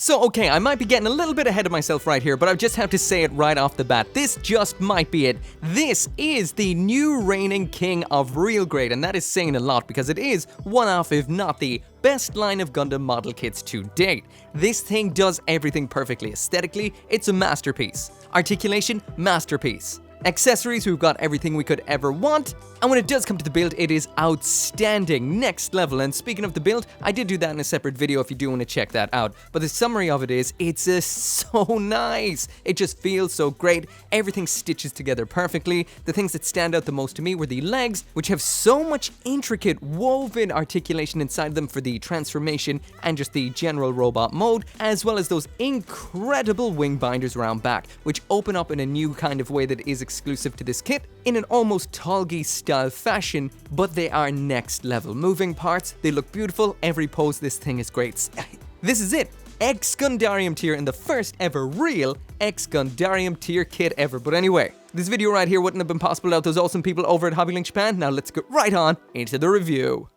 So okay, I might be getting a little bit ahead of myself right here, but I just have to say it right off the bat. This just might be it. This is the new reigning king of real grade, and that is saying a lot because it is one of, if not the best line of Gundam model kits to date. This thing does everything perfectly. Aesthetically, it's a masterpiece. Articulation, masterpiece. Accessories, we've got everything we could ever want. And when it does come to the build, it is outstanding, next level. And speaking of the build, I did do that in a separate video if you do want to check that out. But the summary of it is, it's so nice. It just feels so great. Everything stitches together perfectly. The things that stand out the most to me were the legs, which have so much intricate woven articulation inside them for the transformation and just the general robot mode, as well as those incredible wing binders around back, which open up in a new kind of way that is exclusive to this kit in an almost Tallgeese style fashion, but they are next level. Moving parts, they look beautiful, every pose, this thing is great. This is it, X-Gundarium tier in the first ever real X-Gundarium tier kit ever. But anyway, this video right here wouldn't have been possible without those awesome people over at Hobbylink Japan. Now let's get right on into the review.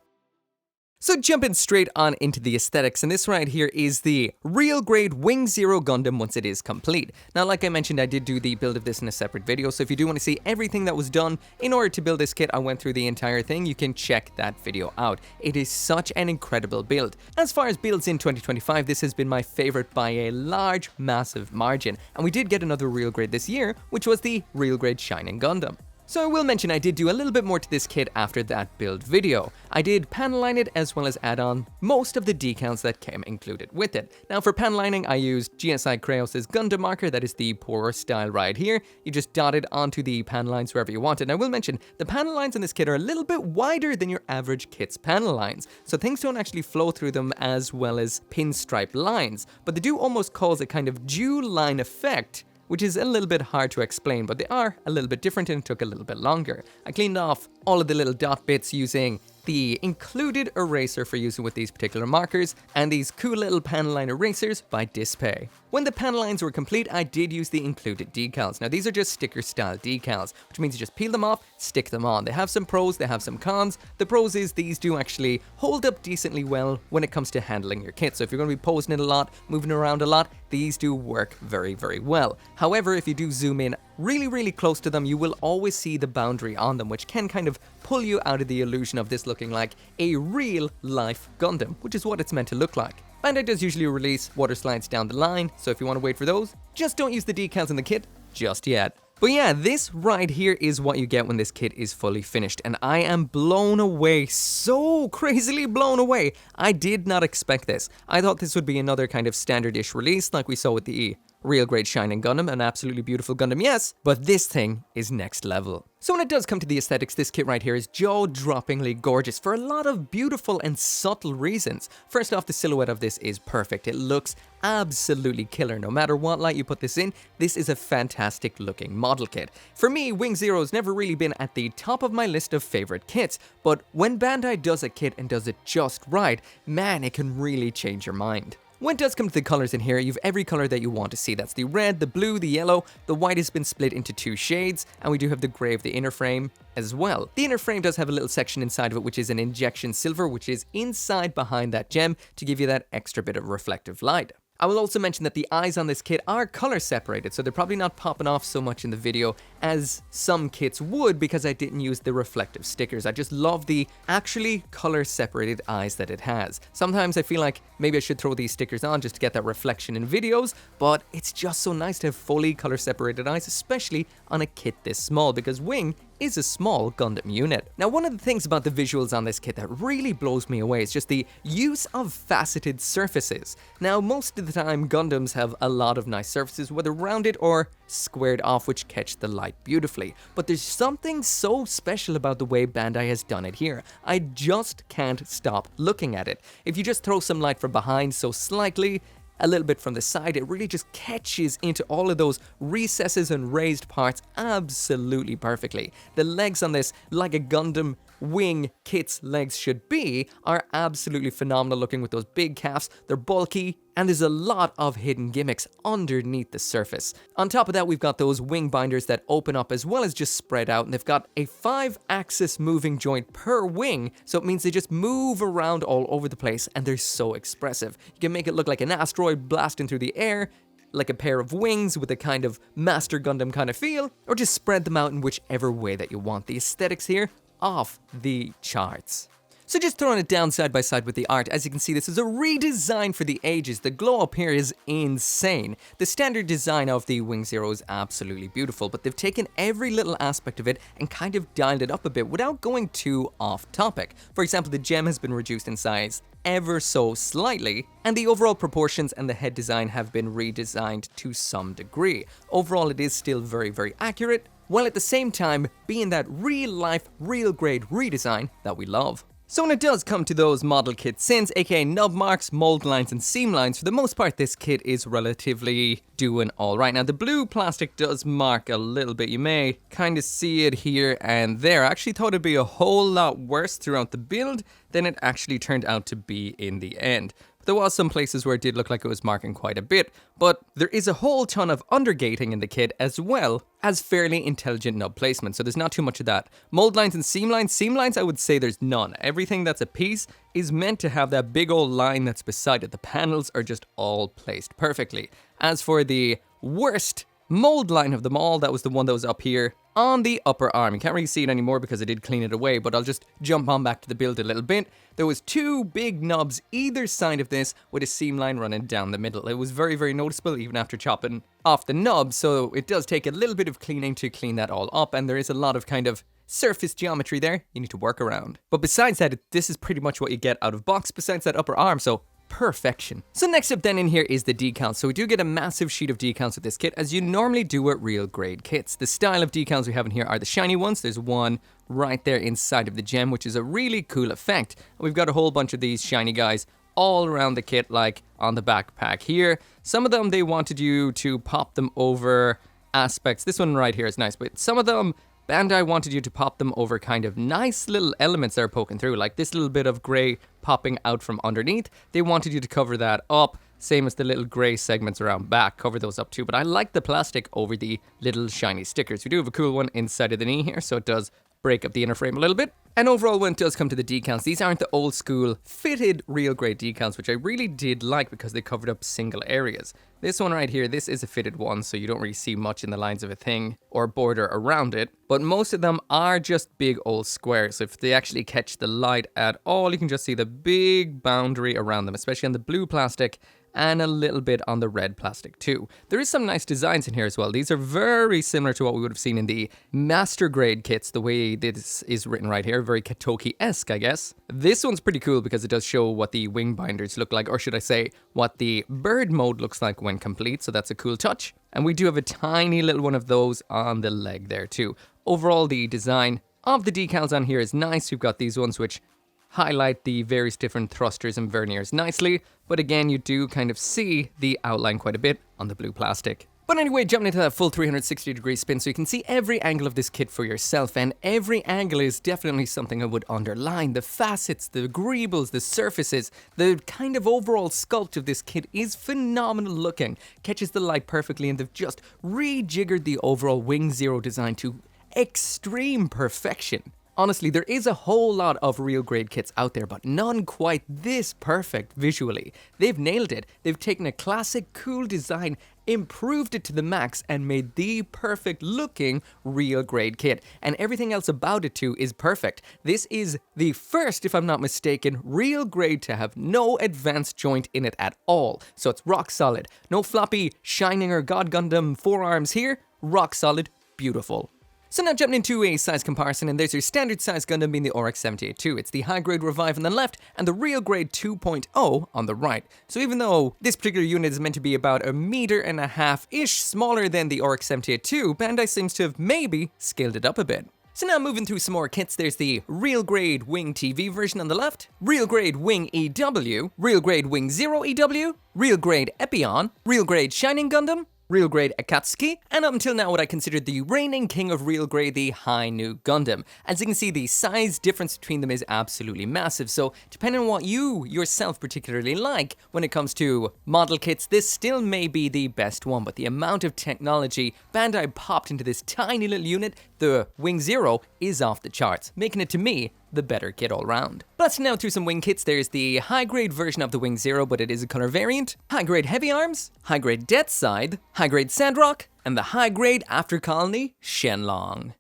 So jumping straight on into the aesthetics, and this right here is the real grade Wing Zero Gundam once it is complete. Now like I mentioned, I did do the build of this in a separate video, so if you do want to see everything that was done in order to build this kit, I went through the entire thing, you can check that video out. It is such an incredible build. As far as builds in 2025, this has been my favorite by a large, massive margin, and we did get another real grade this year, which was the real grade Shining Gundam. So I will mention I did do a little bit more to this kit after that build video. I did panel line it as well as add on most of the decals that came included with it. Now for panel lining, I used GSI Craos' Gundam marker, that is the poorer style right here. You just dot it onto the panel lines wherever you want it. And I will mention, the panel lines in this kit are a little bit wider than your average kit's panel lines, so things don't actually flow through them as well as pinstripe lines, but they do almost cause a kind of dew line effect, which is a little bit hard to explain, but they are a little bit different and it took a little bit longer. I cleaned off all of the little dot bits using the included eraser for using with these particular markers, and these cool little panel line erasers by Dispay. When the panel lines were complete, I did use the included decals. Now these are just sticker style decals, which means you just peel them off, stick them on. They have some pros, they have some cons. The pros is these do actually hold up decently well when it comes to handling your kit. So if you're going to be posing it a lot, moving around a lot, these do work very, very well. However, if you do zoom in really close to them, you will always see the boundary on them, which can kind of pull you out of the illusion of this looking like a real life Gundam, which is what it's meant to look like. Bandai does usually release water slides down the line, so if you want to wait for those, just don't use the decals in the kit just yet. But yeah, this right here is what you get when this kit is fully finished, and I am blown away, so crazily blown away. I did not expect this. I thought this would be another kind of standard-ish release like we saw with the real grade Shining Gundam, an absolutely beautiful Gundam, yes, but this thing is next level. So when it does come to the aesthetics, this kit right here is jaw-droppingly gorgeous for a lot of beautiful and subtle reasons. First off, the silhouette of this is perfect. It looks absolutely killer. No matter what light you put this in, this is a fantastic looking model kit. For me, Wing Zero's never really been at the top of my list of favorite kits, but when Bandai does a kit and does it just right, man, it can really change your mind. When it does come to the colors in here, you have every color that you want to see. That's the red, the blue, the yellow. The white has been split into two shades, and we do have the gray of the inner frame as well. The inner frame does have a little section inside of it, which is an injection silver, which is inside behind that gem to give you that extra bit of reflective light. I will also mention that the eyes on this kit are color separated, so they're probably not popping off so much in the video as some kits would because I didn't use the reflective stickers. I just love the actually color separated eyes that it has. Sometimes I feel like maybe I should throw these stickers on just to get that reflection in videos, but it's just so nice to have fully color separated eyes, especially on a kit this small, because Wing is a small Gundam unit. Now, one of the things about the visuals on this kit that really blows me away is just the use of faceted surfaces. Now, most of the time, Gundams have a lot of nice surfaces, whether rounded or squared off, which catch the light beautifully. But there's something so special about the way Bandai has done it here. I just can't stop looking at it. If you just throw some light from behind so slightly, a little bit from the side, it really just catches into all of those recesses and raised parts absolutely perfectly. The legs on this, like a Gundam wing kit's legs should be, are absolutely phenomenal looking with those big calves. They're bulky, and there's a lot of hidden gimmicks underneath the surface. On top of that, we've got those wing binders that open up as well as just spread out, and they've got a 5-axis moving joint per wing, so it means they just move around all over the place, and they're so expressive. You can make it look like an asteroid blasting through the air, like a pair of wings with a kind of Master Gundam kind of feel, or just spread them out in whichever way that you want. The aesthetics here, off the charts. So just throwing it down side by side with the art, as you can see, this is a redesign for the ages. The glow up here is insane. The standard design of the Wing Zero is absolutely beautiful, but they've taken every little aspect of it and kind of dialed it up a bit without going too off topic. For example, the gem has been reduced in size ever so slightly, and the overall proportions and the head design have been redesigned to some degree. Overall, it is still very, very accurate, while at the same time being that real-life, real-grade redesign that we love. So when it does come to those model kit sins, aka nub marks, mold lines, and seam lines, for the most part this kit is relatively doing alright. Now the blue plastic does mark a little bit, you may kind of see it here and there. I actually thought it'd be a whole lot worse throughout the build than it actually turned out to be in the end. There was some places where it did look like it was marking quite a bit, but there is a whole ton of undergating in the kit as well as fairly intelligent nub placement, so there's not too much of that. Mold lines and seam lines I would say there's none. Everything that's a piece is meant to have that big old line that's beside it. The panels are just all placed perfectly. As for the worst mold line of them all, that was the one that was up here on the upper arm. You can't really see it anymore because I did clean it away, but I'll just jump on back to the build a little bit. There was 2 big nubs either side of this with a seam line running down the middle. It was very, very noticeable even after chopping off the nub, so it does take a little bit of cleaning to clean that all up, and there is a lot of kind of surface geometry there you need to work around. But besides that, this is pretty much what you get out of box besides that upper arm, so perfection. So next up then in here is the decals. So we do get a massive sheet of decals with this kit, as you normally do with real grade kits. The style of decals we have in here are the shiny ones. There's one right there inside of the gem, which is a really cool effect. We've got a whole bunch of these shiny guys all around the kit, like on the backpack here. Some of them, they wanted you to pop them over aspects. This one right here is nice, but some of them, Bandai wanted you to pop them over kind of nice little elements that are poking through, like this little bit of grey popping out from underneath. They wanted you to cover that up, same as the little grey segments around back, cover those up too. But I like the plastic over the little shiny stickers. We do have a cool one inside of the knee here, so it does break up the inner frame a little bit. And overall, when it does come to the decals, these aren't the old school fitted real grade decals, which I really did like because they covered up single areas. This one right here, this is a fitted one, so you don't really see much in the lines of a thing or border around it. But most of them are just big old squares. So if they actually catch the light at all, you can just see the big boundary around them, especially on the blue plastic and a little bit on the red plastic too. There is some nice designs in here as well. These are very similar to what we would have seen in the master grade kits, the way this is written right here, very Katoki-esque, I guess. This one's pretty cool because it does show what the wing binders look like, or should I say, what the bird mode looks like when complete, so that's a cool touch. And we do have a tiny little one of those on the leg there too. Overall, the design of the decals on here is nice. We've got these ones which highlight the various different thrusters and verniers nicely, but again, you do kind of see the outline quite a bit on the blue plastic. But anyway, jumping into that full 360-degree spin, so you can see every angle of this kit for yourself, and every angle is definitely something I would underline. The facets, the greebles, the surfaces, the kind of overall sculpt of this kit is phenomenal looking, catches the light perfectly, and they've just rejiggered the overall Wing Zero design to extreme perfection. Honestly, there is a whole lot of real grade kits out there, but none quite this perfect visually. They've nailed it. They've taken a classic, cool design, improved it to the max, and made the perfect looking real grade kit. And everything else about it too is perfect. This is the first, if I'm not mistaken, real grade to have no advanced joint in it at all. So it's rock solid. No floppy Shining or God Gundam forearms here. Rock solid, beautiful. So now jumping into a size comparison, and there's your standard size Gundam being the RX-78-2. It's the high grade Revive on the left and the real grade 2.0 on the right. So even though this particular unit is meant to be about 1.5 meters-ish smaller than the RX-78-2, Bandai seems to have maybe scaled it up a bit. So now moving through some more kits, there's the real grade Wing TV version on the left, real grade Wing EW, real grade Wing Zero EW, real grade Epion, real grade Shining Gundam, real grade Akatsuki, and up until now what I considered the reigning king of real grade, the High New Gundam. As you can see, the size difference between them is absolutely massive, so depending on what you yourself particularly like when it comes to model kits, this still may be the best one, but the amount of technology Bandai popped into this tiny little unit, the Wing Zero, is off the charts, making it to me the better kit all round. But now through some wing kits, there's the high grade version of the Wing Zero, but it is a color variant, high grade heavy arms, high grade Death Side, high grade Sandrock, and the high grade After Colony Shenlong.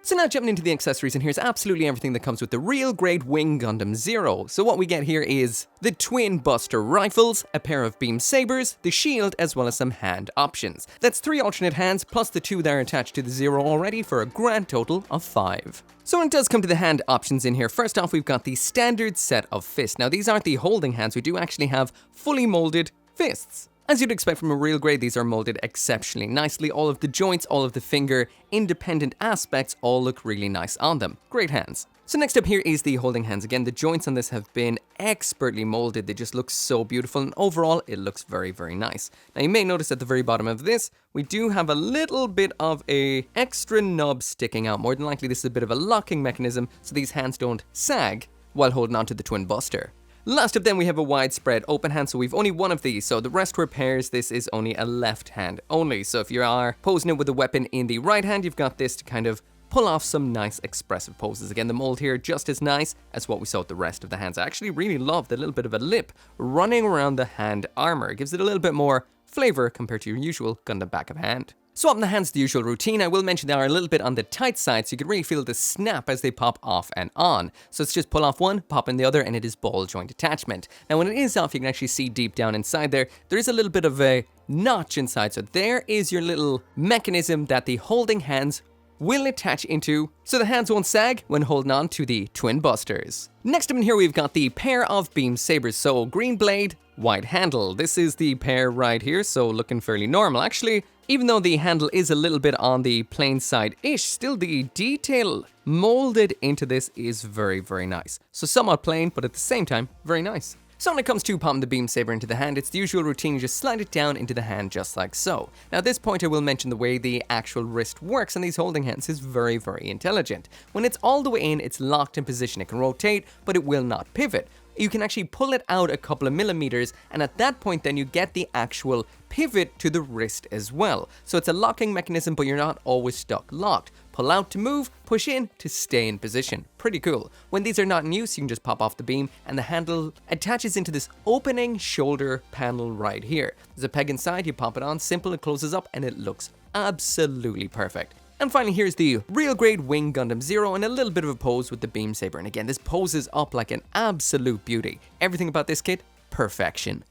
So now jumping into the accessories, and here's absolutely everything that comes with the real grade Wing Gundam Zero. So what we get here is the twin buster rifles, a pair of beam sabers, the shield, as well as some hand options. That's 3 alternate hands plus the 2 that are attached to the Zero already for a grand total of 5. So when it does come to the hand options in here, first off we've got the standard set of fists. Now these aren't the holding hands, we do actually have fully molded fists. As you'd expect from a real grade, these are molded exceptionally nicely. All of the joints, all of the finger independent aspects all look really nice on them. Great hands. So next up here is the holding hands. Again, the joints on this have been expertly molded. They just look so beautiful, and overall it looks very, very nice. Now you may notice at the very bottom of this, we do have a little bit of a extra nub sticking out. More than likely this is a bit of a locking mechanism so these hands don't sag while holding onto the twin buster. Last up then we have a widespread open hand, so we've only one of these, so the rest were pairs. This is only a left hand only, so if you are posing it with a weapon in the right hand, you've got this to kind of pull off some nice expressive poses. Again, the mold here just as nice as what we saw with the rest of the hands. I actually really love the little bit of a lip running around the hand armor. It gives it a little bit more flavor compared to your usual Gundam back of hand. So up in the hands, the usual routine. I will mention they are a little bit on the tight side, so you can really feel the snap as they pop off and on. So it's just pull off one, pop in the other, and it is ball joint attachment. Now when it is off, you can actually see deep down inside there is a little bit of a notch inside. So there is your little mechanism that the holding hands will attach into, so the hands won't sag when holding on to the twin busters. Next up in here, we've got the pair of beam sabers. So green blade, white handle. This is the pair right here, so looking fairly normal. Actually, even though the handle is a little bit on the plain side-ish, still the detail molded into this is very, very nice. So somewhat plain, but at the same time, very nice. So when it comes to popping the beam saber into the hand, it's the usual routine. You just slide it down into the hand just like so. Now at this point I will mention the way the actual wrist works on these holding hands is very, very intelligent. When it's all the way in, it's locked in position. It can rotate, but it will not pivot. You can actually pull it out a couple of millimeters, and at that point then you get the actual pivot to the wrist as well. So it's a locking mechanism, but you're not always stuck locked. Pull out to move, push in to stay in position. Pretty cool. When these are not in use, you can just pop off the beam and the handle attaches into this opening shoulder panel right here. There's a peg inside, you pop it on, simple, it closes up, and it looks absolutely perfect. And finally, here's the real grade Wing Gundam Zero and a little bit of a pose with the beam saber. And again, this poses up like an absolute beauty. Everything about this kit, perfection.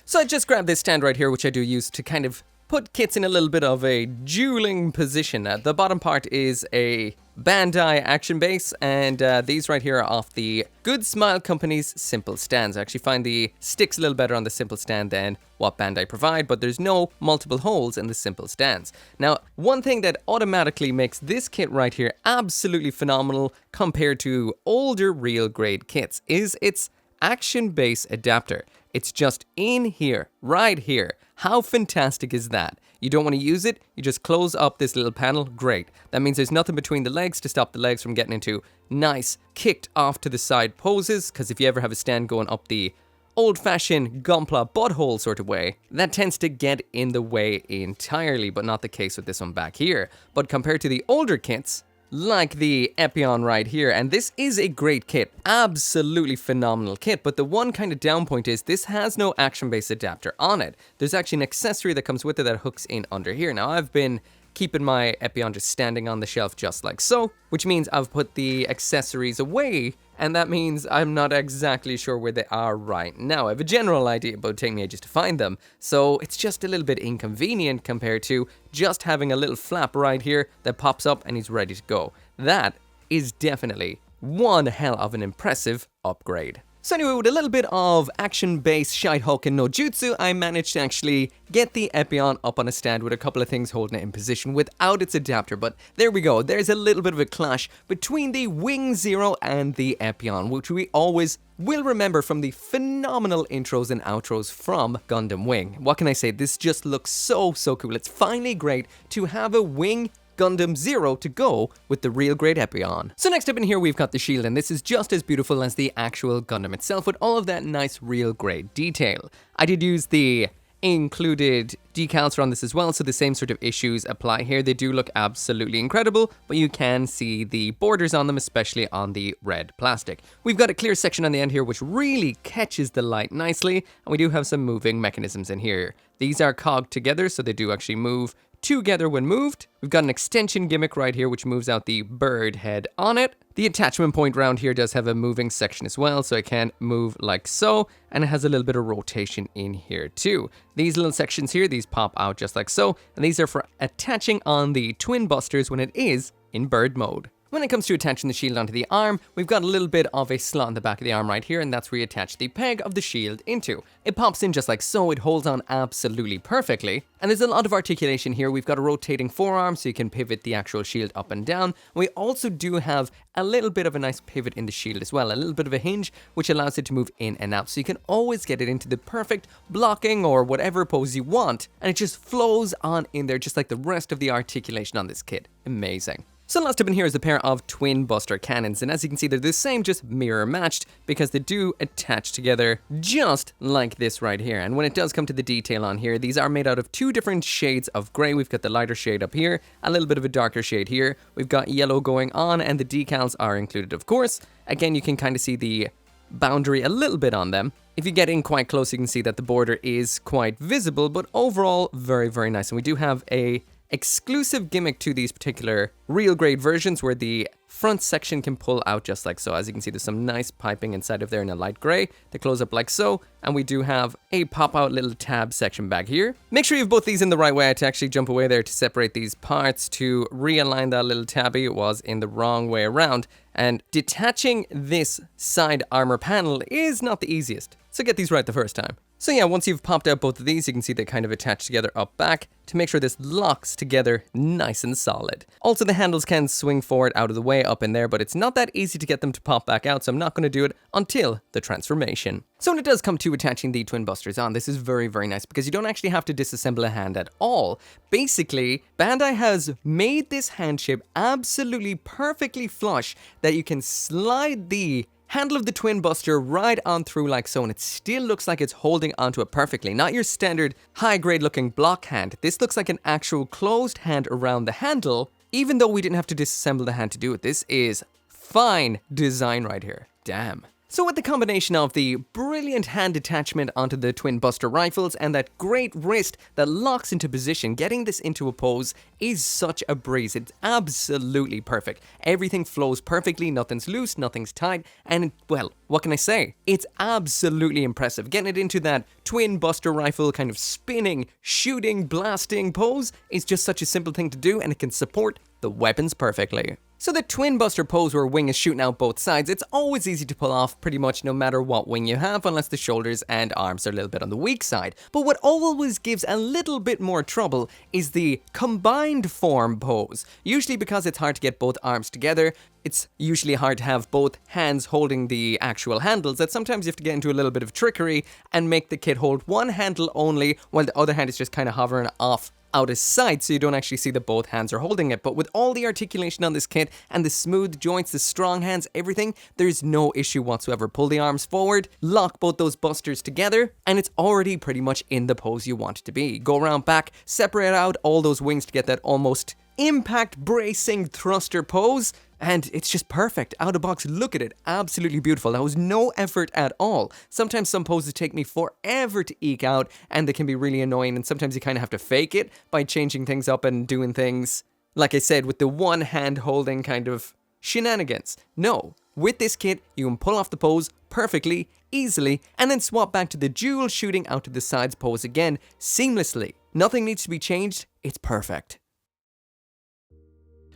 So I just grabbed this stand right here, which I do use to kind of put kits in a little bit of a dueling position. The bottom part is a Bandai action base, and these right here are off the Good Smile Company's simple stands. I actually find the sticks a little better on the simple stand than what Bandai provide, but there's no multiple holes in the simple stands. Now, one thing that automatically makes this kit right here absolutely phenomenal compared to older real grade kits is its action base adapter. It's just in here, right here. How fantastic is that? You don't want to use it, you just close up this little panel, great. That means there's nothing between the legs to stop the legs from getting into nice, kicked off to the side poses, because if you ever have a stand going up the old-fashioned gunpla butthole sort of way, that tends to get in the way entirely, but not the case with this one back here. But compared to the older kits, like the Epion right here, and this is a great kit, absolutely phenomenal kit, but the one kind of down point is this has no action base adapter on it. There's actually an accessory that comes with it that hooks in under here. Now I've been keeping my Epion just standing on the shelf just like so, which means I've put the accessories away, and that means I'm not exactly sure where they are right now. I have a general idea, but it'll take me ages to find them, so it's just a little bit inconvenient compared to just having a little flap right here that pops up and he's ready to go. That is definitely one hell of an impressive upgrade. So anyway, with a little bit of action-based shite hulk and no jutsu, I managed to actually get the Epion up on a stand with a couple of things holding it in position without its adapter. But there we go, there's a little bit of a clash between the Wing Zero and the Epion, which we always will remember from the phenomenal intros and outros from Gundam Wing. What can I say, this just looks so cool. It's finally great to have a Wing Gundam Zero to go with the real grade Epion. So next up in here we've got the shield, and this is just as beautiful as the actual Gundam itself with all of that nice real grade detail. I did use the included decals on this as well, so the same sort of issues apply here. They do look absolutely incredible, but you can see the borders on them, especially on the red plastic. We've got a clear section on the end here which really catches the light nicely, and we do have some moving mechanisms in here. These are cogged together, so they do actually move together when moved. We've got an extension gimmick right here which moves out the bird head on it. The attachment point round here does have a moving section as well, so it can move like so, and it has a little bit of rotation in here too. These little sections here, these pop out just like so, and these are for attaching on the twin busters when it is in bird mode. When it comes to attaching the shield onto the arm, we've got a little bit of a slot in the back of the arm right here, and that's where you attach the peg of the shield into. It pops in just like so, it holds on absolutely perfectly, and there's a lot of articulation here. We've got a rotating forearm so you can pivot the actual shield up and down. We also do have a little bit of a nice pivot in the shield as well, a little bit of a hinge which allows it to move in and out, so you can always get it into the perfect blocking or whatever pose you want, and it just flows on in there just like the rest of the articulation on this kit. Amazing. So last up in here is a pair of twin buster cannons, and as you can see they're the same, just mirror matched, because they do attach together just like this right here. And when it does come to the detail on here, these are made out of two different shades of grey. We've got the lighter shade up here, a little bit of a darker shade here. We've got yellow going on, and the decals are included of course. Again, you can kind of see the boundary a little bit on them. If you get in quite close, you can see that the border is quite visible, but overall very nice. And we do have a exclusive gimmick to these particular real grade versions where the front section can pull out just like so. As you can see, there's some nice piping inside of there in a light gray. They close up like so, and we do have a pop out little tab section back here. Make sure you have both these in the right way. I had to actually jump away there to separate these parts to realign that little tabby. It was in the wrong way around, and detaching this side armor panel is not the easiest, so get these right the first time. So yeah, once you've popped out both of these, you can see they kind of attach together up back to make sure this locks together nice and solid. Also, the handles can swing forward out of the way up in there, but it's not that easy to get them to pop back out, so I'm not going to do it until the transformation. So when it does come to attaching the twin busters on, this is very nice because you don't actually have to disassemble a hand at all. Basically, Bandai has made this hand shape absolutely perfectly flush that you can slide the handle of the twin buster right on through like so, and it still looks like it's holding onto it perfectly. Not your standard high grade looking block hand. This looks like an actual closed hand around the handle, even though we didn't have to disassemble the hand to do it. This is fine design right here. Damn. So with the combination of the brilliant hand attachment onto the twin buster rifles and that great wrist that locks into position, getting this into a pose is such a breeze. It's absolutely perfect. Everything flows perfectly, nothing's loose, nothing's tight, and well, what can I say? It's absolutely impressive. Getting it into that twin buster rifle kind of spinning, shooting, blasting pose is just such a simple thing to do, and it can support the weapons perfectly. So the twin buster pose where wing is shooting out both sides, it's always easy to pull off pretty much no matter what wing you have, unless the shoulders and arms are a little bit on the weak side. But what always gives a little bit more trouble is the combined form pose. Usually because it's hard to get both arms together, it's usually hard to have both hands holding the actual handles, that sometimes you have to get into a little bit of trickery and make the kid hold one handle only while the other hand is just kind of hovering off out of sight, so you don't actually see that both hands are holding it. But with all the articulation on this kit and the smooth joints, the strong hands, everything, there's no issue whatsoever. Pull the arms forward, lock both those busters together, and it's already pretty much in the pose you want it to be. Go around back, separate out all those wings to get that almost impact bracing thruster pose, and it's just perfect. Out of box, look at it. Absolutely beautiful. That was no effort at all. Sometimes some poses take me forever to eke out, and they can be really annoying, and sometimes you kind of have to fake it by changing things up and doing things, like I said, with the one hand holding kind of shenanigans. No. With this kit, you can pull off the pose perfectly, easily, and then swap back to the dual shooting out to the sides pose again, seamlessly. Nothing needs to be changed. It's perfect.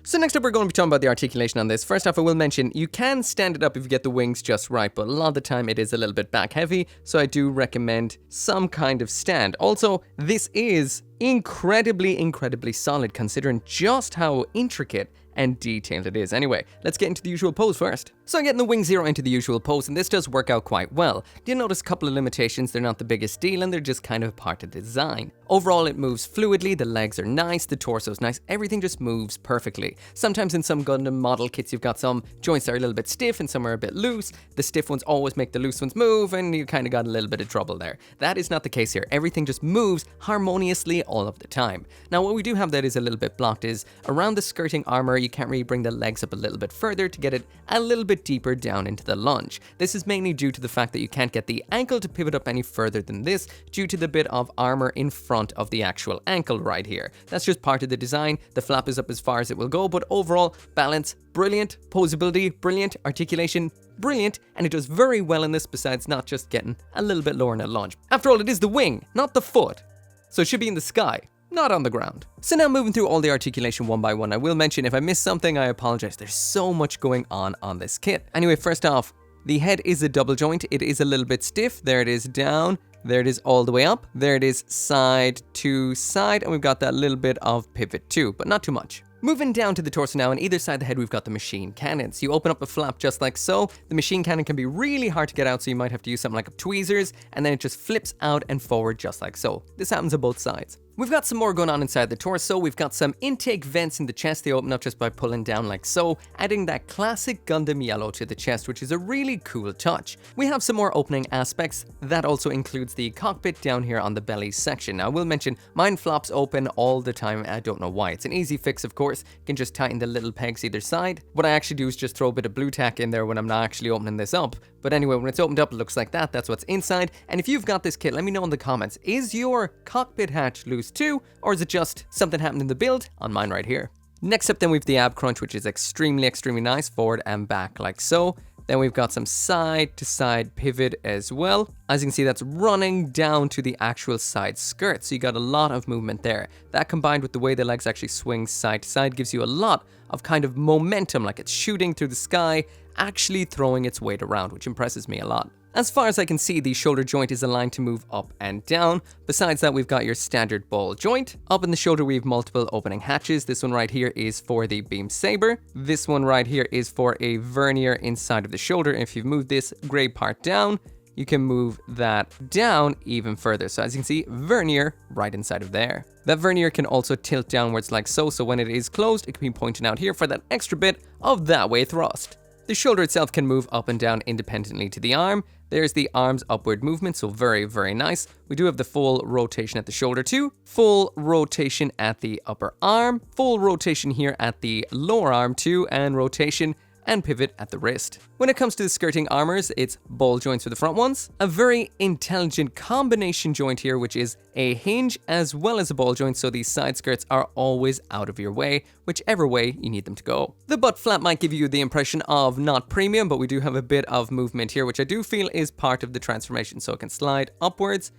So next up, we're going to be talking about the articulation on this. First off, I will mention you can stand it up if you get the wings just right, but a lot of the time it is a little bit back heavy, so I do recommend some kind of stand. Also, this is incredibly solid considering just how intricate and detailed it is. Anyway, let's get into the usual pose first. So getting the wing zero into the usual pose, and this does work out quite well. Do you notice a couple of limitations? They're not the biggest deal, and they're just kind of part of the design. Overall, it moves fluidly, the legs are nice, the torso's nice, everything just moves perfectly. Sometimes in some Gundam model kits, you've got some joints that are a little bit stiff and some are a bit loose. The stiff ones always make the loose ones move, and you kind of got a little bit of trouble there. That is not the case here. Everything just moves harmoniously all of the time. Now, what we do have that is a little bit blocked is around the skirting armor, you can't really bring the legs up a little bit further to get it a little bit deeper down into the lunge. This is mainly due to the fact that you can't get the ankle to pivot up any further than this due to the bit of armor in front of the actual ankle right here. That's just part of the design. The flap is up as far as it will go, but overall, balance, brilliant, posability, brilliant, articulation, brilliant, and it does very well in this besides not just getting a little bit lower in a lunge. After all, it is the wing, not the foot, so it should be in the sky, not on the ground. So now moving through all the articulation one by one, I will mention if I missed something, I apologize. There's so much going on this kit. Anyway, first off, the head is a double joint. It is a little bit stiff. There it is down. There it is all the way up. There it is side to side. And we've got that little bit of pivot too, but not too much. Moving down to the torso now, on either side of the head, we've got the machine cannons. You open up the flap just like so. The machine cannon can be really hard to get out, so you might have to use something like tweezers, and then it just flips out and forward just like so. This happens on both sides. We've got some more going on inside the torso. We've got some intake vents in the chest. They open up just by pulling down like so, adding that classic Gundam yellow to the chest, which is a really cool touch. We have some more opening aspects. That also includes the cockpit down here on the belly section. Now, I will mention mine flops open all the time. I don't know why. It's an easy fix, of course. You can just tighten the little pegs either side. What I actually do is just throw a bit of blue tack in there when I'm not actually opening this up. But anyway, when it's opened up, it looks like that. That's what's inside. And if you've got this kit, let me know in the comments. Is your cockpit hatch loose too? Or is it just something happened in the build? On mine right here. Next up then we've the ab crunch, which is extremely nice, forward and back like so. Then we've got some side to side pivot as well. As you can see, that's running down to the actual side skirt. So you got a lot of movement there. That combined with the way the legs actually swing side to side gives you a lot of kind of momentum, like it's shooting through the sky, actually throwing its weight around, which impresses me a lot. As far as I can see, the shoulder joint is aligned to move up and down. Besides that, we've got your standard ball joint. Up in the shoulder, we have multiple opening hatches. This one right here is for the beam saber. This one right here is for a vernier inside of the shoulder. If you've moved this gray part down, you can move that down even further. So as you can see, vernier right inside of there. That vernier can also tilt downwards like so. So when it is closed, it can be pointing out here for that extra bit of that way thrust. The shoulder itself can move up and down independently to the arm. There's the arm's upward movement, so very nice. We do have the full rotation at the shoulder too, full rotation at the upper arm, full rotation here at the lower arm too, and rotation and pivot at the wrist. When it comes to the skirting armors, it's ball joints for the front ones, a very intelligent combination joint here, which is a hinge as well as a ball joint, so these side skirts are always out of your way, whichever way you need them to go. The butt flap might give you the impression of not premium, but we do have a bit of movement here, which I do feel is part of the transformation, so it can slide upwards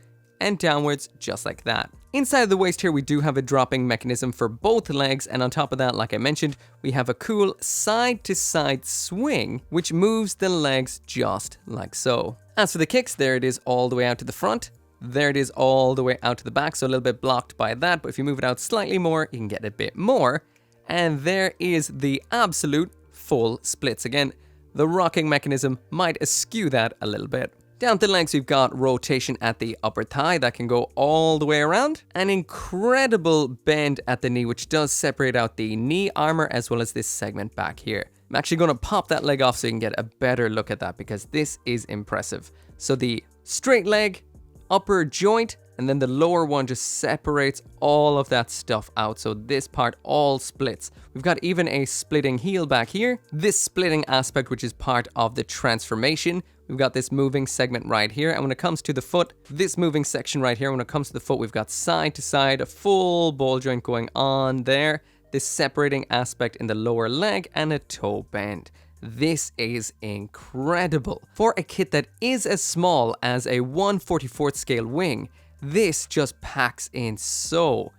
and downwards just like that. Inside of the waist here, we do have a dropping mechanism for both legs, and on top of that, like I mentioned, we have a cool side-to-side swing, which moves the legs just like so. As for the kicks, there it is all the way out to the front. There it is all the way out to the back, so a little bit blocked by that, but if you move it out slightly more, you can get a bit more. And there is the absolute full splits. Again, the rocking mechanism might eschew that a little bit. Down to the legs, we've got rotation at the upper thigh that can go all the way around. An incredible bend at the knee, which does separate out the knee armor as well as this segment back here. I'm actually going to pop that leg off so you can get a better look at that because this is impressive. So the straight leg, upper joint, and then the lower one just separates all of that stuff out. So this part all splits. We've got even a splitting heel back here. This splitting aspect, which is part of the transformation. We've got this moving segment right here. And when it comes to the foot, this moving section right here, when it comes to the foot, we've got side to side, a full ball joint going on there. This separating aspect in the lower leg and a toe bend. This is incredible. For a kit that is as small as a 1/44th scale wing, this just packs in so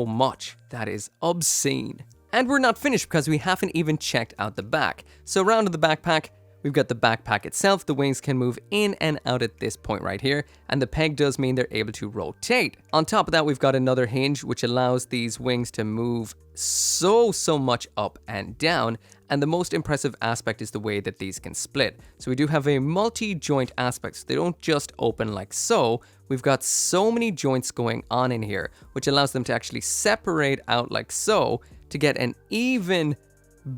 much. That is obscene. And we're not finished because we haven't even checked out the back. So around the backpack, we've got the backpack itself. The wings can move in and out at this point right here, and the peg does mean they're able to rotate. On top of that, we've got another hinge which allows these wings to move so much up and down, and the most impressive aspect is the way that these can split. So we do have a multi-joint aspect, so they don't just open like so. We've got so many joints going on in here, which allows them to actually separate out like so to get an even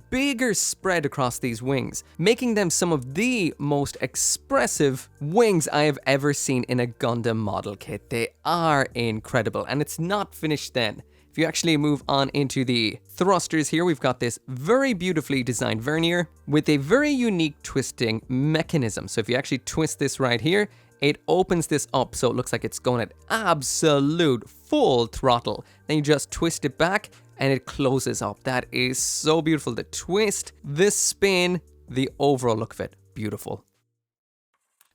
bigger spread across these wings, making them some of the most expressive wings I have ever seen in a Gundam model kit. They are incredible, and it's not finished then. If you actually move on into the thrusters here, we've got this very beautifully designed vernier with a very unique twisting mechanism. So if you actually twist this right here, it opens this up so it looks like it's going at absolute full throttle. Then you just twist it back and it closes up. That is so beautiful. The twist, the spin, the overall look of it, beautiful.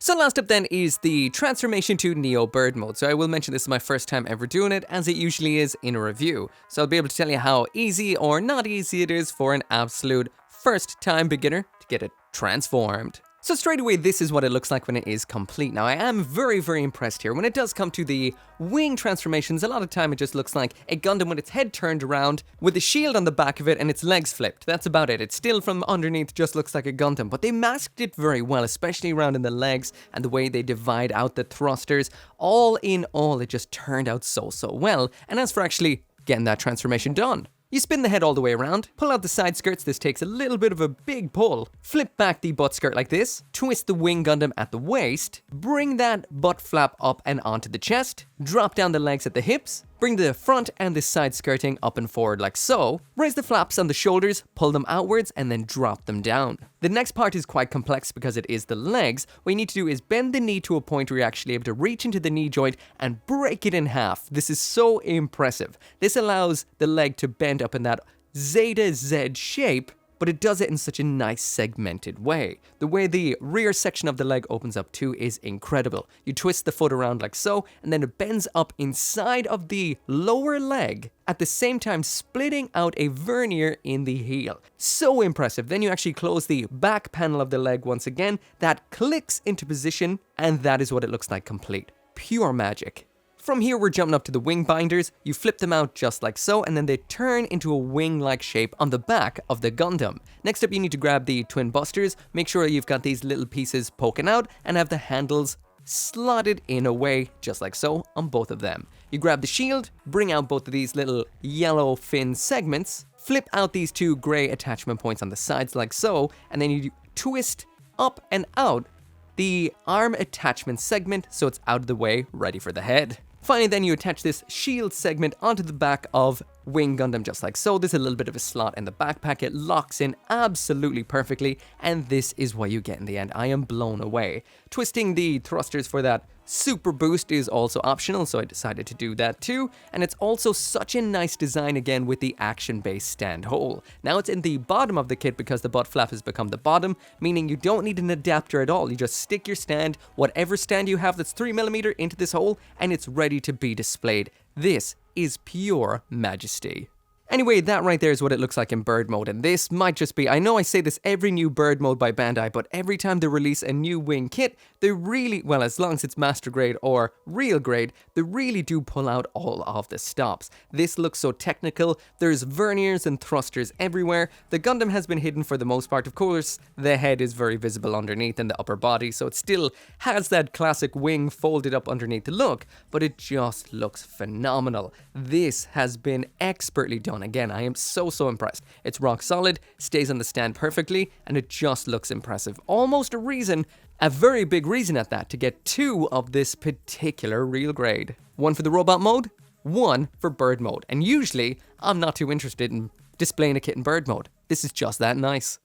So last up then is the transformation to Neo Bird mode. So I will mention this is my first time ever doing it, as it usually is in a review. So I'll be able to tell you how easy or not easy it is for an absolute first time beginner to get it transformed. So straight away, this is what it looks like when it is complete. Now, I am very impressed here. When it does come to the wing transformations, a lot of time it just looks like a Gundam with its head turned around, with a shield on the back of it and its legs flipped. That's about it. It still from underneath just looks like a Gundam, but they masked it very well, especially around in the legs and the way they divide out the thrusters. All in all, it just turned out so well. And as for actually getting that transformation done, you spin the head all the way around, pull out the side skirts. This takes a little bit of a big pull. Flip back the butt skirt like this, twist the wing Gundam at the waist, bring that butt flap up and onto the chest, drop down the legs at the hips, bring the front and the side skirting up and forward like so, raise the flaps on the shoulders, pull them outwards, and then drop them down. The next part is quite complex because it is the legs. What you need to do is bend the knee to a point where you're actually able to reach into the knee joint and break it in half. This is so impressive. This allows the leg to bend up in that Zeta Z shape, but it does it in such a nice segmented way. The way the rear section of the leg opens up too is incredible. You twist the foot around like so, and then it bends up inside of the lower leg, at the same time splitting out a vernier in the heel. So impressive. Then you actually close the back panel of the leg once again, that clicks into position, and that is what it looks like complete. Pure magic. From here, we're jumping up to the wing binders. You flip them out just like so, and then they turn into a wing-like shape on the back of the Gundam. Next up, you need to grab the twin busters. Make sure you've got these little pieces poking out and have the handles slotted in a way, just like so, on both of them. You grab the shield, bring out both of these little yellow fin segments, flip out these two gray attachment points on the sides like so, and then you twist up and out the arm attachment segment so it's out of the way, ready for the head. Finally, then you attach this shield segment onto the back of Wing Gundam just like so. There's a little bit of a slot in the backpack. It locks in absolutely perfectly, and this is what you get in the end. I am blown away. Twisting the thrusters for that super boost is also optional, so I decided to do that too. And it's also such a nice design again with the action-based stand hole. Now it's in the bottom of the kit because the butt flap has become the bottom, meaning you don't need an adapter at all. You just stick your stand, whatever stand you have that's 3mm, into this hole, and it's ready to be displayed. This is pure majesty. Anyway, that right there is what it looks like in bird mode, and this might just be, I know I say this every new bird mode by Bandai, but every time they release a new wing kit, they really, well, as long as it's master grade or real grade, they really do pull out all of the stops. This looks so technical. There's verniers and thrusters everywhere. The Gundam has been hidden for the most part. Of course, the head is very visible underneath and the upper body, so it still has that classic wing folded up underneath the look, but it just looks phenomenal. This has been expertly done. Again, I am so impressed. It's rock solid, stays on the stand perfectly, and it just looks impressive. Almost a reason, a very big reason at that, to get two of this particular real grade. One for the robot mode, one for bird mode. And usually, I'm not too interested in displaying a kit in bird mode. This is just that nice.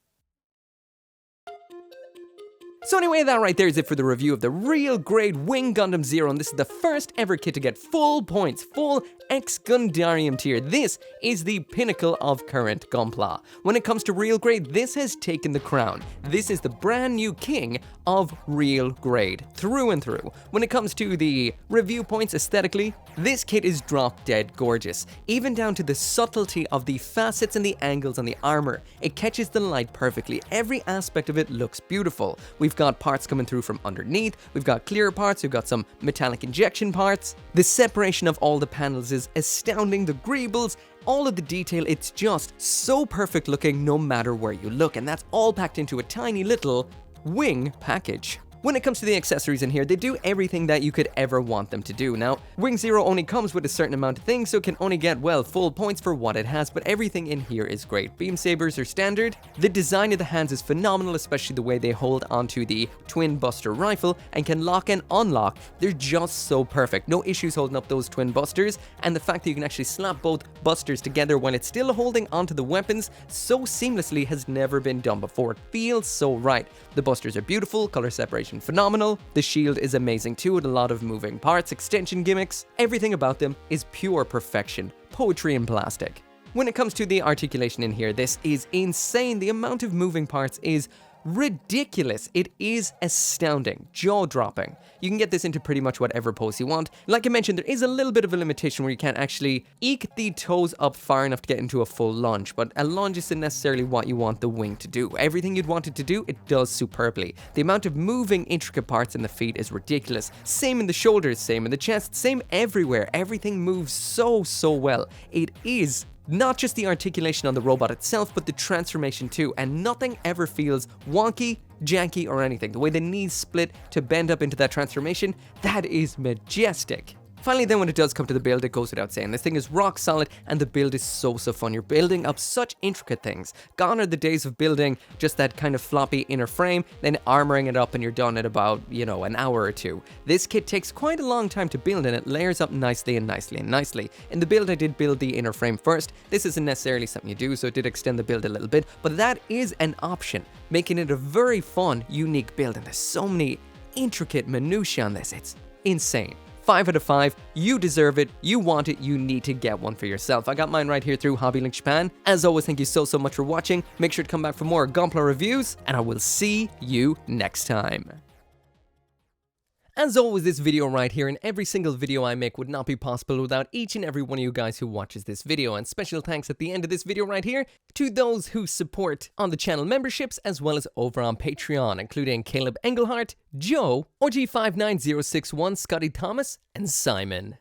So anyway, that right there is it for the review of the Real Grade Wing Gundam Zero, and this is the first ever kit to get full points, full X-Gundarium tier. This is the pinnacle of current gunpla. When it comes to Real Grade, this has taken the crown. This is the brand new king of Real Grade, through and through. When it comes to the review points aesthetically, this kit is drop dead gorgeous. Even down to the subtlety of the facets and the angles on the armor. It catches the light perfectly. Every aspect of it looks beautiful. We've got parts coming through from underneath, we've got clear parts, we've got some metallic injection parts. The separation of all the panels is astounding, the greebles, all of the detail, it's just so perfect looking no matter where you look, and that's all packed into a tiny little wing package. When it comes to the accessories in here, they do everything that you could ever want them to do. Now, Wing Zero only comes with a certain amount of things, so it can only get, well, full points for what it has, but everything in here is great. Beam sabers are standard. The design of the hands is phenomenal, especially the way they hold onto the twin buster rifle and can lock and unlock. They're just so perfect. No issues holding up those twin busters, and the fact that you can actually slap both busters together when it's still holding onto the weapons so seamlessly has never been done before. It feels so right. The busters are beautiful, color separation phenomenal. The shield is amazing too, with a lot of moving parts, extension gimmicks. Everything about them is pure perfection. Poetry in plastic. When it comes to the articulation in here, this is insane. The amount of moving parts is ridiculous. It is astounding, jaw-dropping. You can get this into pretty much whatever pose you want. Like I mentioned, there is a little bit of a limitation where you can't actually eke the toes up far enough to get into a full lunge, but a lunge isn't necessarily what you want the wing to do. Everything you'd want it to do, it does superbly. The amount of moving, intricate parts in the feet is ridiculous. Same in the shoulders, same in the chest, same everywhere. Everything moves so well. It is not just the articulation on the robot itself, but the transformation too, and nothing ever feels wonky, janky, or anything. The way the knees split to bend up into that transformation, that is majestic. Finally then, when it does come to the build, it goes without saying, this thing is rock solid and the build is so fun. You're building up such intricate things. Gone are the days of building just that kind of floppy inner frame, then armoring it up and you're done in about, an hour or two. This kit takes quite a long time to build and it layers up nicely. In the build I did build the inner frame first. This isn't necessarily something you do, so it did extend the build a little bit, but that is an option, making it a very fun, unique build, and there's so many intricate minutiae on this. It's insane. 5 out of 5, you deserve it, you want it, you need to get one for yourself. I got mine right here through Hobby Link Japan. As always, thank you so much for watching. Make sure to come back for more gunpla reviews, and I will see you next time. As always, this video right here and every single video I make would not be possible without each and every one of you guys who watches this video, and special thanks at the end of this video right here to those who support on the channel memberships as well as over on Patreon, including Caleb Engelhart, Joe, OG59061, Scotty Thomas, and Simon.